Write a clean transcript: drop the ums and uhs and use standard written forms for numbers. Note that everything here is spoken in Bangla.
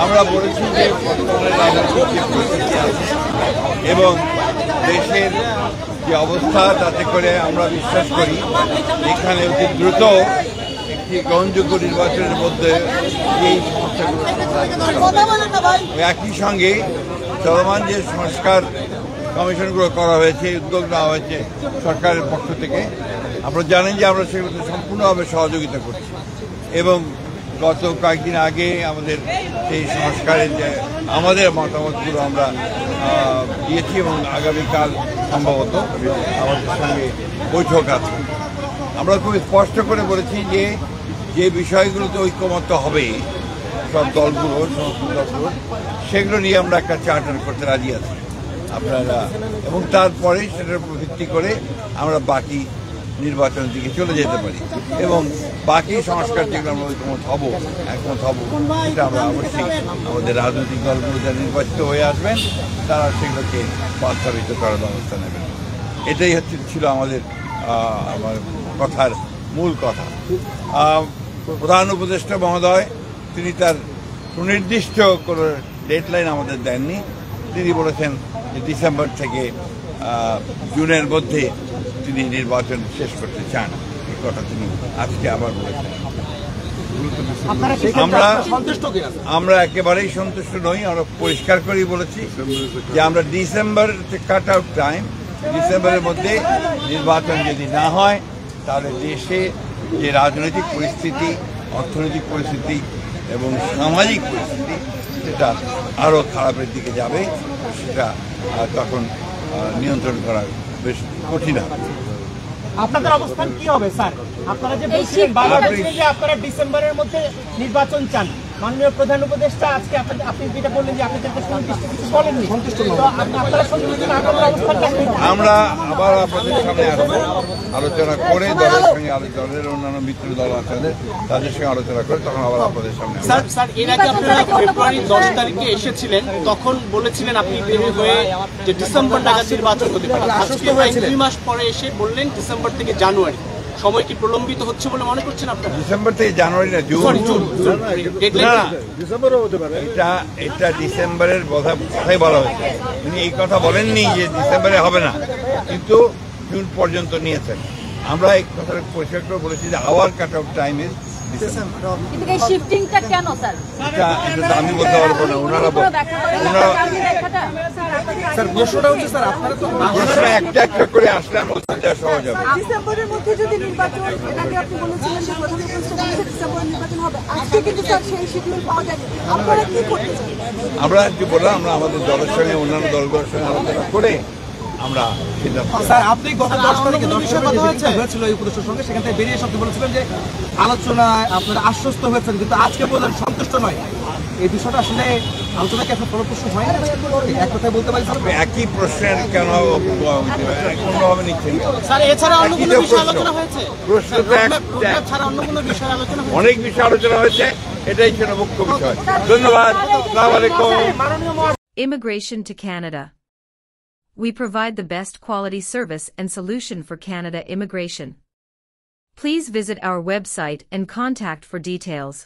আমরা বলেছি যে বর্তমানে রাজনৈতিক যে পরিস্থিতি আছে এবং দেশের যে অবস্থা, তাতে করে আমরা বিশ্বাস করি এখানে অতি দ্রুত একটি গ্রহণযোগ্য নির্বাচনের মধ্যে এই সমস্যাগুলো একই সঙ্গে চলমান যে সংস্কার কমিশনগুলো করা হয়েছে, উদ্যোগ নেওয়া হয়েছে সরকারের পক্ষ থেকে, আপনারা জানেন যে আমরা সেগুলোতে সম্পূর্ণভাবে সহযোগিতা করছি এবং গত কয়েকদিন আগে আমাদের সেই সংস্কারের যে আমাদের মতামতগুলো আমরা দিয়েছি এবং আগামীকাল সম্ভবত আমাদের সঙ্গে বৈঠক আছে। আমরা খুব স্পষ্ট করে বলেছি যে যে বিষয়গুলোতে ঐক্যমত্য হবে সব দলগুলো, সমস্ত দলগুলো, সেগুলো নিয়ে আমরা একটা চার্টার করতে রাজি আছি আপনারা, এবং তারপরে সেটার উপর ভিত্তি করে আমরা বাকি নির্বাচনের দিকে চলে যেতে পারি এবং বাকি সংস্কার যেগুলো আমরা একমত হব সেটা আমরা অবশ্যই আমাদের রাজনৈতিক দলগুলো যারা নির্বাচিত হয়ে আসবেন তারা সেগুলোকে বাস্তবায়িত করার ব্যবস্থা নেবেন। এটাই ছিল আমাদের আমার কথার মূল কথা। প্রধান উপদেষ্টা মহোদয় তিনি তার সুনির্দিষ্ট কোনো ডেডলাইন আমাদের দেননি। তিনি বলেছেন যে ডিসেম্বর থেকে জুনের মধ্যে তিনি নির্বাচন শেষ করতে চান। এই কথা তিনি আজকে আবার বলেছেন। আমরা একেবারেই সন্তুষ্ট নই। আমরা পরিষ্কার করেই বলেছি যে আমরা ডিসেম্বর কাট আউট টাইম, ডিসেম্বরের মধ্যে নির্বাচন যদি না হয় তাহলে দেশে যে রাজনৈতিক পরিস্থিতি, অর্থনৈতিক পরিস্থিতি এবং সামাজিক পরিস্থিতি সেটা আরও খারাপের দিকে যাবে। সেটা তখন নিয়ন্ত্রণ করা বেশ কঠিন হবে। আপনাদের অবস্থান কি হবে স্যার? আপনারা যে বলছিলেন যে আপনারা ডিসেম্বরের মধ্যে নির্বাচন চান, মাননীয় প্রধান উপদেষ্টা আজকে আপনি যেটা বললেন যে আপনি কিছু বলেননি, আমরা আবার আপনাদের সামনে আসবো, আলোচনা করে দলের সঙ্গে দলের অন্যান্য মিত্র দল আছে তাদের সঙ্গে আলোচনা করে তখন আবার আপনাদের সামনে। স্যার এর আগে আপনারা ফেব্রুয়ারি 10 তারিখে এসেছিলেন, তখন বলেছিলেন আপনি বের হয়ে যে ডিসেম্বর নাগাদ নির্বাচন হতে পারে। আজকে 2 মাস পরে এসে বললেন ডিসেম্বর থেকে জানুয়ারি। সময় কি প্রলম্বিত হচ্ছে বলে মনে করছেন আপনারা? ডিসেম্বর থেকে জানুয়ারি না, জুন। এটা ডিসেম্বরের কথাই বলা হয়েছে। উনি এই কথা বলেননি যে ডিসেম্বরে হবে না, কিন্তু জুন পর্যন্ত নিয়েছেন। আমরা এই কথা পরিষ্কার করে বলেছি যে hour cut out time is আমি বলতে পারবো না, ওনারা একটা একটা করে আসলে সহজ হবে। ডিসেম্বরের মধ্যে যদি নির্বাচন, আগে আপনি বলেছিলেন যে প্রধান উপদেষ্টা ডিসেম্বরের নির্বাচন হবে, আজকে কিন্তু স্যার সেই শিডিউল পাওয়া যায়। আপনারা কি করতে চান? আমরা যে বললাম, আমরা আমাদের দলের সঙ্গে অন্যান্য দলগুলোর সঙ্গে আলোচনা করে আমরা স্যার আপনি গত 10 তারিখে হয়েছিল এই উপদেষ্টার সঙ্গে, সেখান থেকে বেরিয়ে শব্দ বলেছিলেন যে আলোচনায় আপনারা আশ্বস্ত হয়েছেন, কিন্তু আজকে বলেন সন্তুষ্ট নয়। এই বিষয়টা আসলে আলোচনা কি আপনার ফলপ্রসূ হয় না? এক কথায় বলতে পারি একই প্রশ্নের কেন অন্যভাবে নিচ্ছেন? স্যার এছাড়া অন্য কোনো বিষয় আলোচনা হয়েছে? প্রশ্ন ছাড়া অন্য কোনো বিষয় আলোচনা হয়েছে? অনেক বিষয় আলোচনা হয়েছে, এটাই ছিল মুখ্য বিষয়। ধন্যবাদ। আসসালামু আলাইকুম। Immigration to Canada. We provide the best quality service and solution for Canada immigration. Please visit our website and contact for details.